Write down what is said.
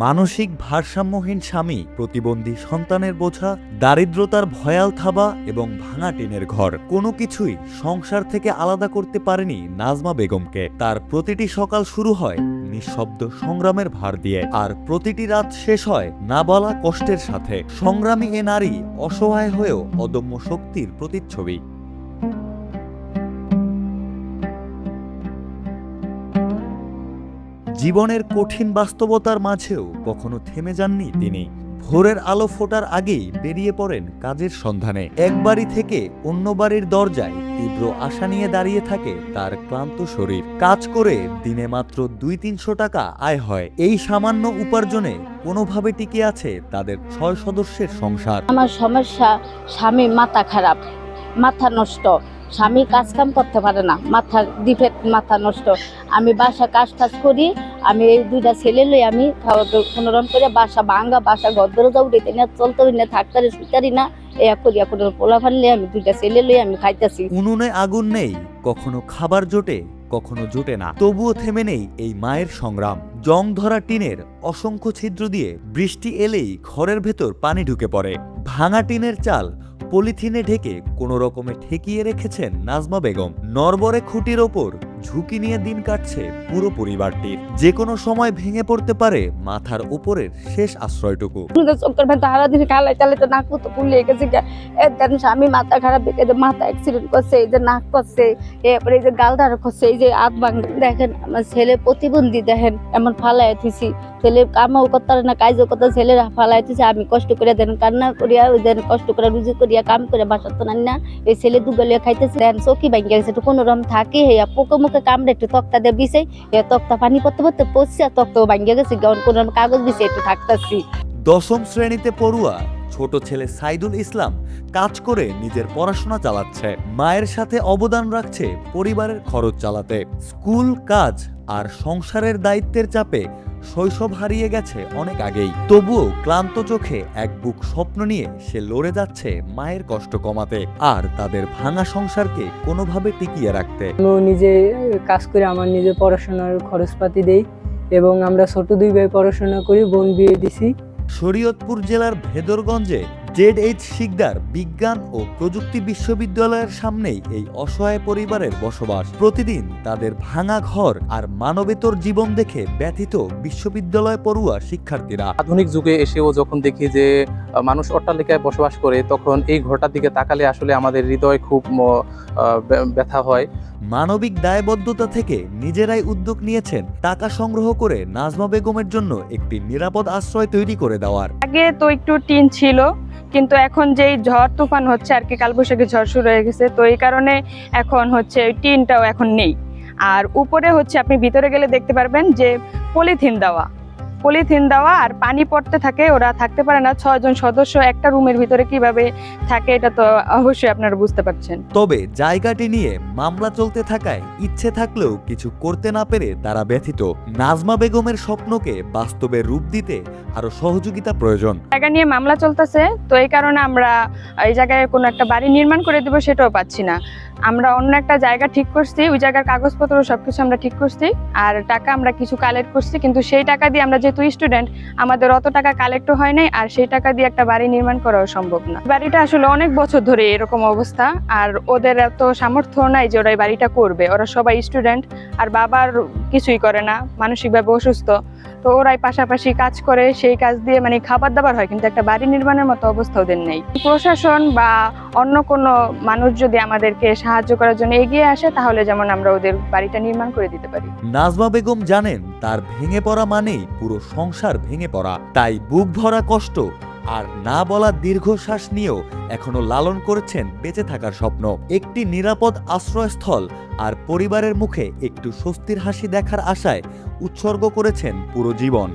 মানসিক ভারসাম্যহীন স্বামী, প্রতিবন্ধী সন্তানের বোঝা, দারিদ্রতার ভয়াল থাবা এবং ভাঙা টিনের ঘর, কোনো কিছুই সংসার থেকে আলাদা করতে পারেনি নাজমা বেগমকে। তার প্রতিটি সকাল শুরু হয় নিঃশব্দ সংগ্রামের ভার দিয়ে, আর প্রতিটি রাত শেষ হয় না বলা কষ্টের সাথে। সংগ্রামী এ নারী অসহায় হয়েও অদম্য শক্তির প্রতিচ্ছবি। জীবনের কঠিন বাস্তবতার মাঝেও কখনো থেমে যাননি তিনি। ভোরের আলো ফোটার আগেই বেরিয়ে পড়েন কাজের সন্ধানে। এক বাড়ি থেকে অন্য বাড়ির দরজায় তীব্র আশা নিয়ে দাঁড়িয়ে থাকে তার ক্লান্ত শরীর। কাজ করে দিনে মাত্র 200-300 টাকা আয় হয়। এই সামান্য উপার্জনে কোনোভাবে টিকে আছে তাদের 6 সদস্যের সংসার। আমার সমস্যা, স্বামী মাথা খারাপ, মাথা নষ্ট, স্বামী কাজ কাম করতে পারে না, মাথার ডিফেক্ট, মাথা নষ্ট। আমি বাসা কাজ টাজ করি, আমি এই 2টা ছেলে লই আমি কোনোরকম করে বাসা ভাঙ্গা, বাসা ঘর দরজা উঠে না, চলতে পারি না, থাকতে শুইতারি না, কোনো পোলা ফানলে আমি 2টা ছেলে লই আমি খাইতেছি। উনুনে আগুন নেই, কখনো খাবার জোটে, কখনো জোটে না, তবুও থেমে নেই এই মায়ের সংগ্রাম। জং ধরা টিনের অসংখ্য ছিদ্র দিয়ে বৃষ্টি এলেই ঘরের ভেতর পানি ঢুকে পড়ে। ভাঙা টিনের চাল পলিথিনে ঢেকে কোনো রকমে ঠেকিয়ে রেখেছেন নাজমা বেগম। নরবরে খুঁটির ওপর ঝুঁকি নিয়ে দিন কাটছে পুরো পরিবারটির। যে কোনো সময় ভেঙে পড়তে পারে মাথার উপরের শেষ আশ্রয়টুকু। স্বামী মাথা খারাপ, মাথা অ্যাক্সিডেন্ট করছে, এই যে নাক করছে, এরপরে এই যে গাল ধারা করছে, এই যে হাত ভাঙে। দেখেন আমার ছেলে প্রতিবন্ধী, দেখেন এমন ফালাই থুইছি। ছেলে কামাও করতে না, কাজও করতে, ছেলেরা ফালাই থুইছে। আমি কষ্ট করে দেন, কান্না করিয়া ওই দেন, কষ্ট করে রুজি করিয়া কাম করে বাসার তো না, এই ছেলে দুগলিয়া খাইতেছে। দেন চকি ভাঙে গেছে, একটু কোনো রকম থাকে, হেয়া পোকে মুখে কামড়ে একটু তক্তা দিয়ে বিছাই, তক্তা পানি পড়তে পড়তে পড়ছে, তক্তাও ভাঙে গেছে, কোনো রকম কাগজ বিছে একটু থাকতেছি। 10ম শ্রেণীতে পড়ুয়া ছোট ছেলে সাইদুল ইসলাম কাজ করে নিজের পড়াশোনা চালাচ্ছে। মায়ের সাথে অবদান রাখছে পরিবারের খরচ চালাতে। স্কুল, কাজ আর সংসারের দায়িত্বের চাপে শৈশব হারিয়ে গেছে অনেক আগেই। তবুও ক্লান্ত চোখে এক বুক স্বপ্ন নিয়ে সে লড়ে যাচ্ছে মায়ের কষ্ট কমাতে আর তাদের ভাঙা সংসারকে কোনোভাবে টিকিয়ে রাখতে। আমি নিজে কাজ করে আমার নিজের পড়াশোনার খরচপাতি দেই এবং আমরা ছোট 2 ভাই পড়াশোনা করি, বোন বিয়ে দিছি। শরীয়তপুর জেলার ভেদরগঞ্জে জেড.এইচ. শিকদার বিজ্ঞান ও প্রযুক্তি বিশ্ববিদ্যালয়ের সামনেই এই অসহায় পরিবারের বসবাস। প্রতিদিন তাদের ভাঙা ঘর আর মানবেতর জীবন দেখে ব্যথিত বিশ্ববিদ্যালয় পড়ুয়া শিক্ষার্থীরা। আধুনিক যুগে এসেও যখন দেখি যে মানুষ অট্টালিকায় বসবাস করে, তখন এই ঘরটার দিকে তাকালে আসলে আমাদের হৃদয় খুব ব্যথা হয়। মানবিক দায়বদ্ধতা থেকে নিজেরাই উদ্যোগ নিয়েছেন টাকা সংগ্রহ করে নাজমা বেগমের জন্য একটি নিরাপদ আশ্রয় তৈরি করে দেওয়ার। আগে তো একটু টিন ছিল, কিন্তু এখন যেই ঝড় তুফান হচ্ছে আর কি, কালবৈশাখী ঝড় শুরু হয়ে গেছে, তো এই কারণে এখন হচ্ছে ওই টিনটাও এখন নেই। আর উপরে হচ্ছে আপনি ভিতরে গেলে দেখতে পারবেন যে পলিথিন দেওয়া আর পানি পড়তে থাকে, ওরা থাকতে পারে না। 6 জন সদস্য একটা রুমের ভিতরে কিভাবে থাকে এটা তো অবশ্যই আপনারা বুঝতে পারছেন। তবে জায়গাটি নিয়ে মামলা চলতে থাকায় ইচ্ছে থাকলেও কিছু করতে না পেরে তারা ব্যথিত। নাজমা বেগমের স্বপ্নকে বাস্তবে রূপ দিতে আরো সহযোগিতা প্রয়োজন। জায়গা নিয়ে মামলা চলতেছে, তো এই কারণে আমরা এই জায়গায় কোনো একটা বাড়ি নির্মাণ করে দেবো সেটাও পাচ্ছি না। আমরা অন্য একটা জায়গা ঠিক করছি, ওই জায়গার কাগজপত্র সবকিছু আমরা ঠিক করছি, আর টাকা আমরা কিছু কালেক্ট করছি, কিন্তু সেই টাকা দিয়ে আমরা যেহেতু স্টুডেন্ট, আমাদের অত টাকা কালেক্টও হয় নাই, আর সেই টাকা দিয়ে একটা বাড়ি নির্মাণ করাও সম্ভব না। বাড়িটা আসলে অনেক বছর ধরে এরকম অবস্থা, আর ওদের এত সামর্থ্য নাই যে ওরা এই বাড়িটা করবে। ওরা সবাই স্টুডেন্ট, আর বাবার কিছুই করে না, মানসিকভাবে অসুস্থ, তো ওরাই পাশাপাশি কাজ করে, সেই কাজ দিয়ে মানে খাবার দাবার হয়, কিন্তু একটা বাড়ি নির্মাণের মতো অবস্থা ওদের নেই। প্রশাসন বা অন্য কোনো মানুষ যদি আমাদেরকে সাহায্য করার জন্য এগিয়ে আসে, তাহলে যেমন আমরা ওদের বাড়িটা নির্মাণ করে দিতে পারি। নাজমা বেগম জানেন তার ভেঙে পড়া মানেই পুরো সংসার ভেঙে পড়া, তাই বুক ভরা কষ্ট আর না বলা দীর্ঘশ্বাস নিয়েও এখনো লালন করেছেন বেঁচে থাকার স্বপ্ন। একটি নিরাপদ আশ্রয়স্থল আর পরিবারের মুখে একটু স্বস্তির হাসি দেখার আশায় উৎসর্গ করেছেন পুরো জীবন।